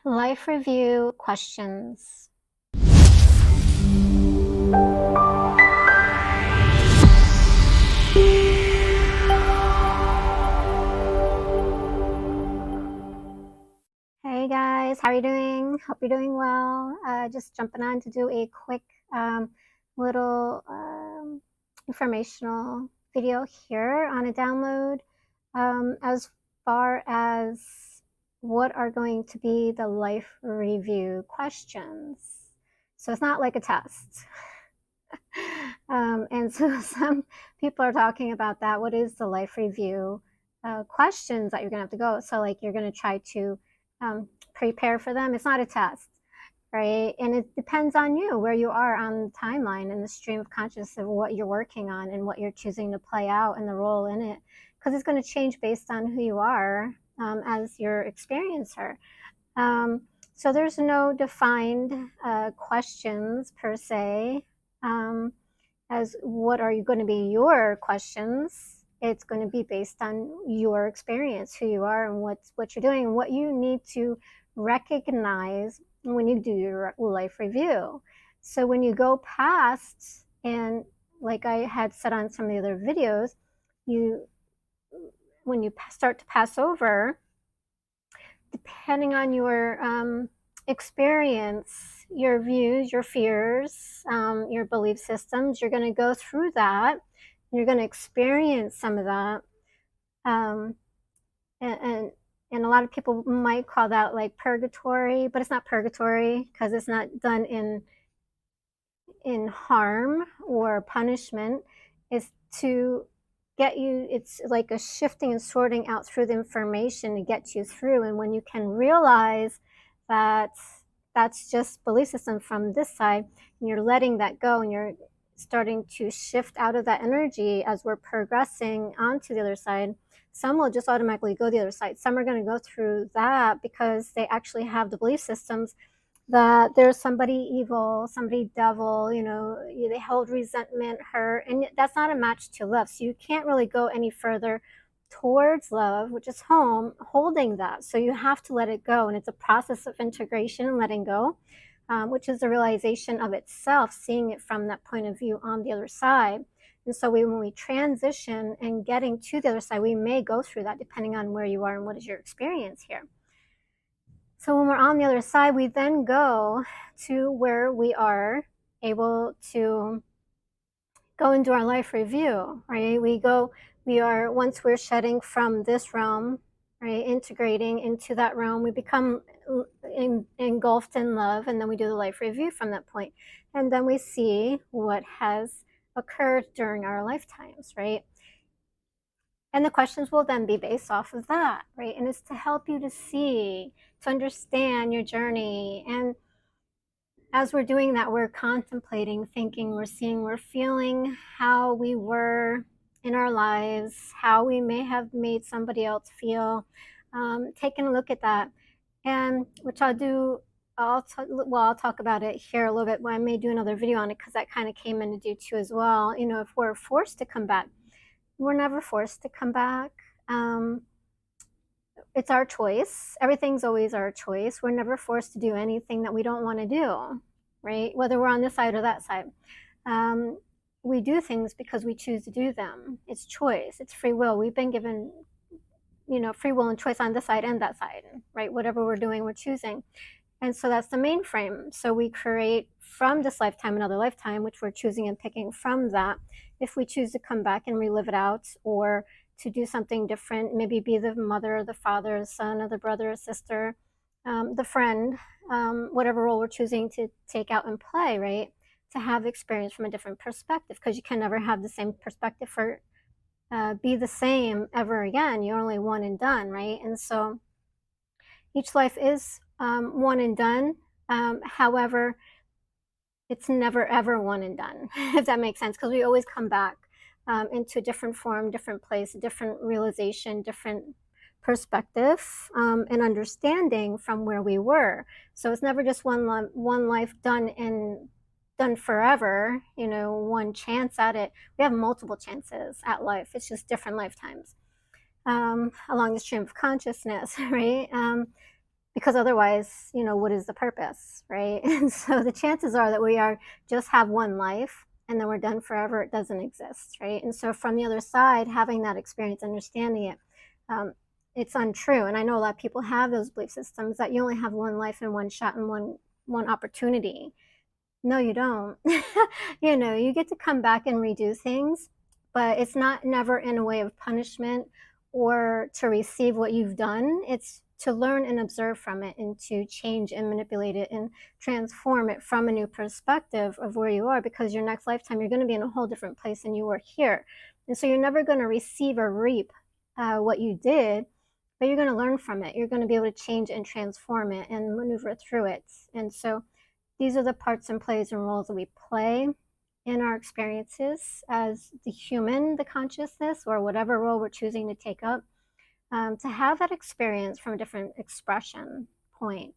Life review questions. Hey guys, how are you doing? Hope you're doing well. Just jumping on to do a quick little informational video here on a download as far as what are going to be the life review questions. So it's not like a test. And so some people are talking about that. What is the life review questions that you're going to have to go? So like you're going to try to prepare for them. It's not a test, right? And it depends on you, where you are on the timeline and the stream of consciousness of what you're working on and what you're choosing to play out and the role in it. Because it's going to change based on who you are as your experiencer. So there's no defined questions per se. As what are you going to be your questions? It's going to be based on your experience, who you are, and what you're doing, and what you need to recognize when you do your life review. So when you go past, and like I had said on some of the other videos, when you start to pass over, depending on your experience, your views, your fears, your belief systems, you're going to go through that. You're going to experience some of that. Um, and a lot of people might call that like purgatory, but it's not purgatory because it's not done in harm or punishment. It's to get you, it's like a shifting and sorting out through the information to get you through. And when you can realize that that's just belief system from this side, and you're letting that go, and you're starting to shift out of that energy as we're progressing onto the other side. Some will just automatically go the other side. Some are going to go through that because they actually have the belief systems that there's somebody evil, somebody devil, they hold resentment, hurt, and that's not a match to love. So you can't really go any further towards love, which is home, holding that. So you have to let it go. And it's a process of integration and letting go, which is the realization of itself, seeing it from that point of view on the other side. And so when we transition and getting to the other side, we may go through that depending on where you are and what is your experience here. So when we're on the other side, we then go to where we are able to go into our life review, right? Once we're shedding from this realm, right, integrating into that realm, we become engulfed in love, and then we do the life review from that point. And then we see what has occurred during our lifetimes, right? And the questions will then be based off of that, right? And it's to help you to see, to understand your journey. And as we're doing that, we're contemplating, thinking, we're seeing, we're feeling how we were in our lives, how we may have made somebody else feel, taking a look at that. And which I'll talk about it here a little bit. I may do another video on it because that kind of came into do too as well. If we're forced to come back, we're never forced to come back. It's our choice. Everything's always our choice. We're never forced to do anything that we don't want to do, right? Whether we're on this side or that side. We do things because we choose to do them. It's choice. It's free will. We've been given, free will and choice on this side and that side, right? Whatever we're doing, we're choosing. And so that's the main frame. So we create from this lifetime another lifetime, which we're choosing and picking from that. If we choose to come back and relive it out, or to do something different, maybe be the mother or the father or the son or the brother or sister, the friend, whatever role we're choosing to take out and play, right? To have experience from a different perspective, because you can never have the same perspective for be the same ever again. You're only one and done, right? And so each life is one and done. However, it's never ever one and done, if that makes sense, because we always come back into a different form, different place, different realization, different perspective, and understanding from where we were. So it's never just one life done forever, one chance at it. We have multiple chances at life. It's just different lifetimes along the stream of consciousness, right? because otherwise, what is the purpose, right? And so the chances are that we are just have one life and then we're done forever. It doesn't exist, right? And so from the other side, having that experience, understanding it, um, it's untrue. And I know a lot of people have those belief systems that you only have one life and one shot and one opportunity. No, you don't. You get to come back and redo things, but it's not never in a way of punishment or to receive what you've done. It's to learn and observe from it and to change and manipulate it and transform it from a new perspective of where you are, because your next lifetime, you're going to be in a whole different place than you were here. And so you're never going to receive or reap what you did, but you're going to learn from it. You're going to be able to change and transform it and maneuver through it. And so these are the parts and plays and roles that we play in our experiences as the human, the consciousness, or whatever role we're choosing to take up, to have that experience from a different expression point.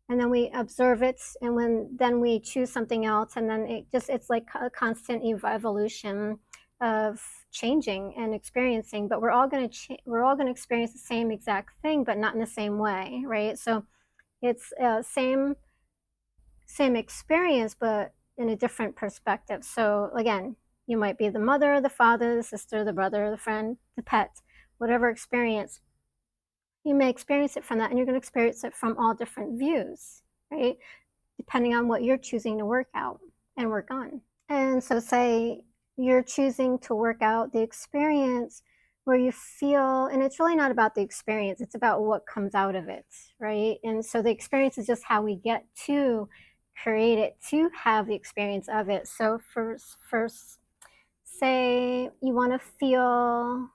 And then we observe it, and then we choose something else, and then it's like a constant evolution of changing and experiencing. But we're all going to experience the same exact thing, but not in the same way, right? So it's same experience, but in a different perspective. So again, you might be the mother, the father, the sister, the brother, the friend, the pet, whatever experience. You may experience it from that, and you're going to experience it from all different views, right? Depending on what you're choosing to work out and work on. And so, say you're choosing to work out the experience where you feel, and it's really not about the experience, it's about what comes out of it, right? And so, the experience is just how we get to create it, to have the experience of it. So, first, say you want to feel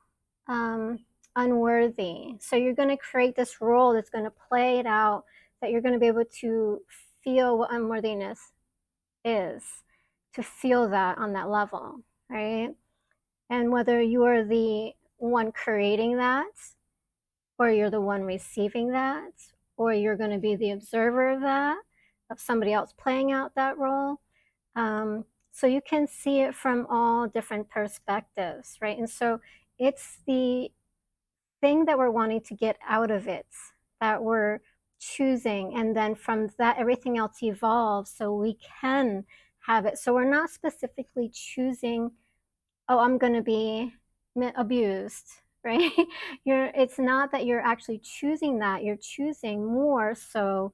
um, unworthy. So, you're going to create this role that's going to play it out, that you're going to be able to feel what unworthiness is, to feel that on that level, right? And whether you are the one creating that, or you're the one receiving that, or you're going to be the observer of that, of somebody else playing out that role. So you can see it from all different perspectives, right? And so it's the thing that we're wanting to get out of it that we're choosing, and then from that everything else evolves so we can have it. So we're not specifically choosing, oh, I'm going to be abused, right? It's not that you're actually choosing that. You're choosing more so,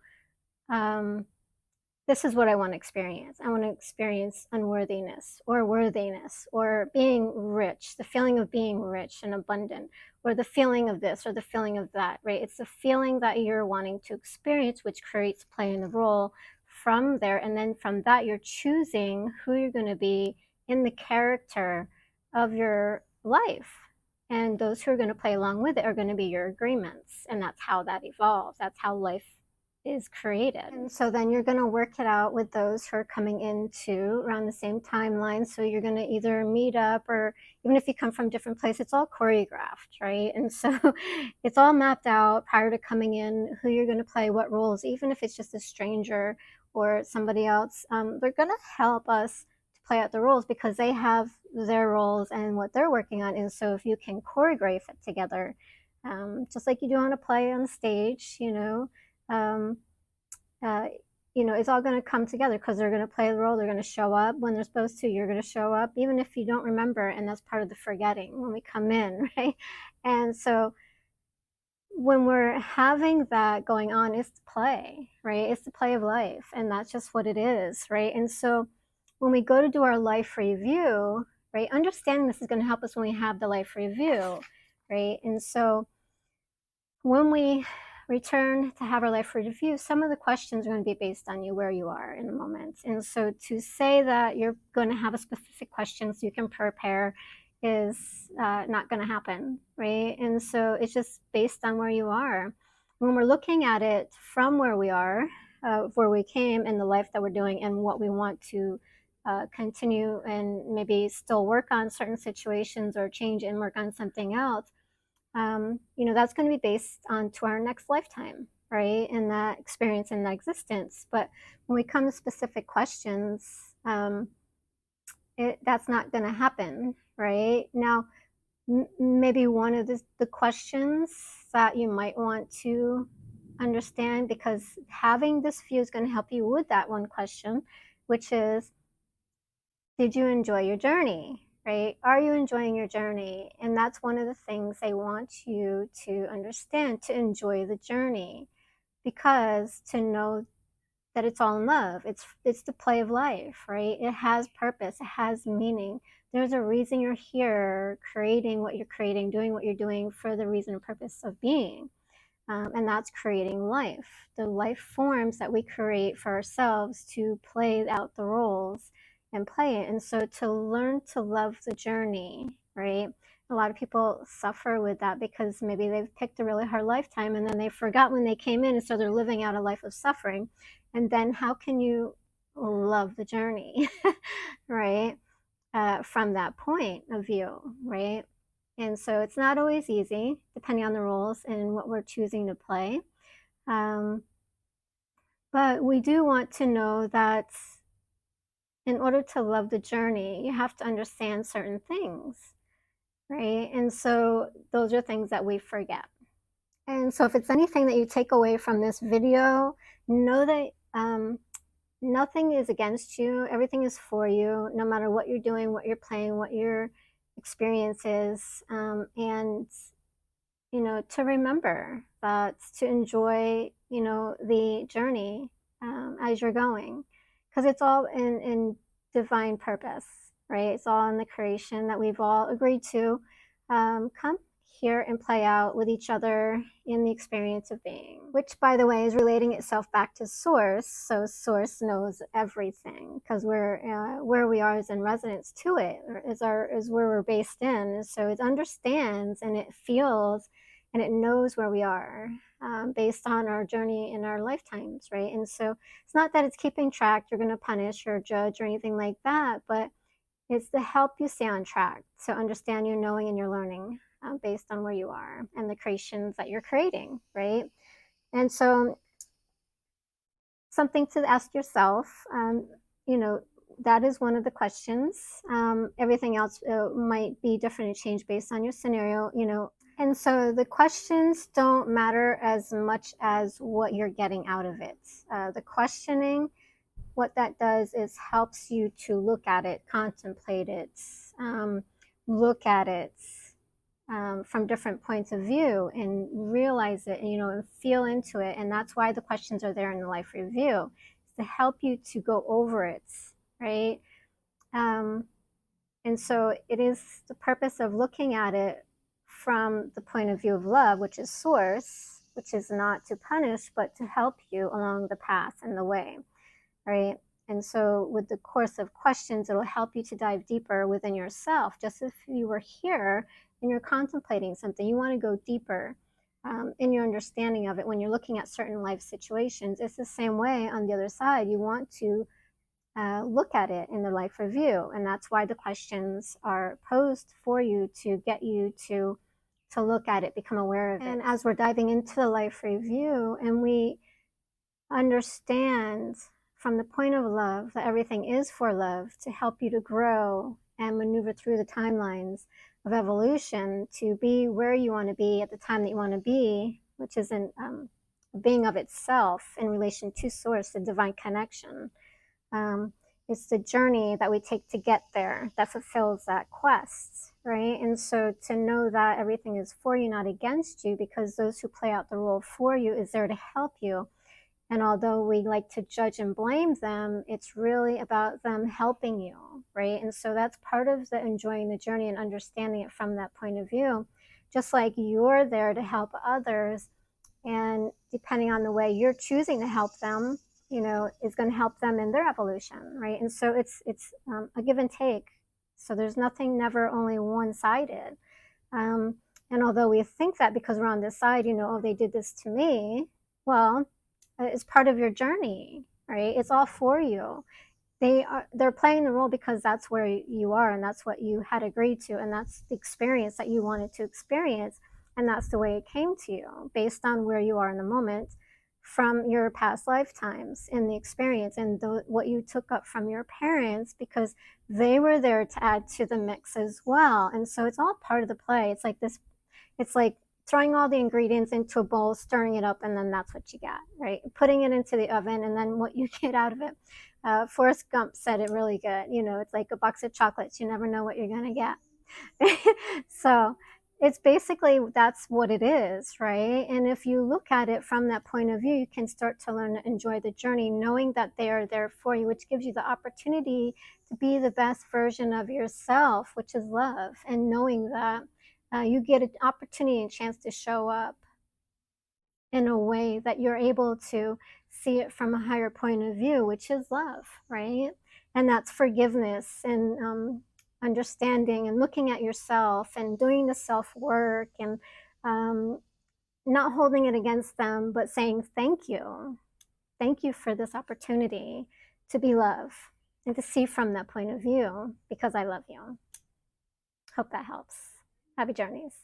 this is what I want to experience. I want to experience unworthiness or worthiness or being rich, the feeling of being rich and abundant, or the feeling of this or the feeling of that, right? It's the feeling that you're wanting to experience, which creates play in the role from there. And then from that, you're choosing who you're going to be in the character of your life. And those who are going to play along with it are going to be your agreements. And that's how that evolves. That's how life is created. And so then you're going to work it out with those who are coming into around the same timeline. So you're going to either meet up, or even if you come from different places, it's all choreographed, right? And so it's all mapped out prior to coming in, who you're going to play, what roles, even if it's just a stranger or somebody else. They're going to help us to play out the roles because they have their roles and what they're working on. And so if you can choreograph it together, just like you do on a play on stage, um, it's all going to come together because they're going to play the role. They're going to show up when they're supposed to. You're going to show up, even if you don't remember. And that's part of the forgetting when we come in, right? And so when we're having that going on, it's the play, right? It's the play of life. And that's just what it is, right? And so when we go to do our life review, right, understanding this is going to help us when we have the life review, right? And so when we return to have our life review, some of the questions are going to be based on you, where you are in the moment. And so to say that you're going to have a specific question so you can prepare is not going to happen, right? And so it's just based on where you are. When we're looking at it from where we are, where we came, and the life that we're doing, and what we want to continue and maybe still work on certain situations or change and work on something else, that's going to be based on to our next lifetime, right? And that experience and that existence. But when we come to specific questions, that's not going to happen, right? Now, maybe one of the questions that you might want to understand, because having this view is going to help you with that one question, which is, did you enjoy your journey? Right? Are you enjoying your journey? And that's one of the things they want you to understand, to enjoy the journey, because to know that it's all in love. It's the play of life, right? It has purpose, it has meaning. There's a reason you're here, creating what you're creating, doing what you're doing for the reason and purpose of being. And that's creating life. The life forms that we create for ourselves to play out the roles and play it. And so to learn to love the journey, right? A lot of people suffer with that because maybe they've picked a really hard lifetime and then they forgot when they came in, and so they're living out a life of suffering. And then how can you love the journey, right? From that point of view, right? And so it's not always easy, depending on the roles and what we're choosing to play. But we do want to know that in order to love the journey, you have to understand certain things, right? And so those are things that we forget. And so if it's anything that you take away from this video, know that nothing is against you. Everything is for you, no matter what you're doing, what you're playing, what your experience is. And to remember that, to enjoy, the journey as you're going, because it's all in divine purpose, right? It's all in the creation that we've all agreed to come here and play out with each other in the experience of being, which, by the way, is relating itself back to source. So source knows everything, because where we are is in resonance to it, or is where we're based in. So it understands and it feels and it knows where we are based on our journey in our lifetimes, right? And so it's not that it's keeping track, you're going to punish or judge or anything like that, but it's to help you stay on track, to understand your knowing and your learning based on where you are and the creations that you're creating, right? And so something to ask yourself, that is one of the questions. Everything else might be different and change based on your scenario, and so the questions don't matter as much as what you're getting out of it. The questioning, what that does is helps you to look at it, contemplate it, look at it from different points of view and realize it, and feel into it. And that's why the questions are there in the life review, is to help you to go over it, right? And so it is the purpose of looking at it from the point of view of love, which is source, which is not to punish, but to help you along the path and the way, right? And so with the course of questions, it'll help you to dive deeper within yourself. Just if you were here and you're contemplating something, you want to go deeper in your understanding of it when you're looking at certain life situations. It's the same way on the other side. You want to look at it in the life review, and that's why the questions are posed for you, to get you to look at it, become aware of it. And as we're diving into the life review and we understand from the point of love that everything is for love, to help you to grow and maneuver through the timelines of evolution to be where you want to be at the time that you want to be, which is in being of itself in relation to source, the divine connection. It's the journey that we take to get there that fulfills that quest, right? And so to know that everything is for you, not against you, because those who play out the role for you is there to help you. And although we like to judge and blame them, it's really about them helping you, right? And so that's part of the enjoying the journey and understanding it from that point of view. Just like you're there to help others, and depending on the way you're choosing to help them, is going to help them in their evolution, right? And so it's a give and take. So there's nothing, never only one-sided. And although we think that because we're on this side, oh, they did this to me, well, it's part of your journey, right? It's all for you. They're playing the role because that's where you are, and that's what you had agreed to, and that's the experience that you wanted to experience, and that's the way it came to you based on where you are in the moment from your past lifetimes in the experience, and what you took up from your parents, because they were there to add to the mix as well. And so it's all part of the play. It's like throwing all the ingredients into a bowl, stirring it up, and then that's what you got, right? Putting it into the oven, and then what you get out of it. Forrest Gump said it really good. You know, it's like a box of chocolates. You never know what you're going to get. So it's basically that's what it is, right? And if you look at it from that point of view, you can start to learn to enjoy the journey, knowing that they are there for you, which gives you the opportunity to be the best version of yourself, which is love, and knowing that you get an opportunity and chance to show up in a way that you're able to see it from a higher point of view, which is love, right? And that's forgiveness and understanding and looking at yourself and doing the self work and um, not holding it against them, but saying, thank you. Thank you for this opportunity to be love and to see from that point of view because I love you. Hope that helps. Happy journeys.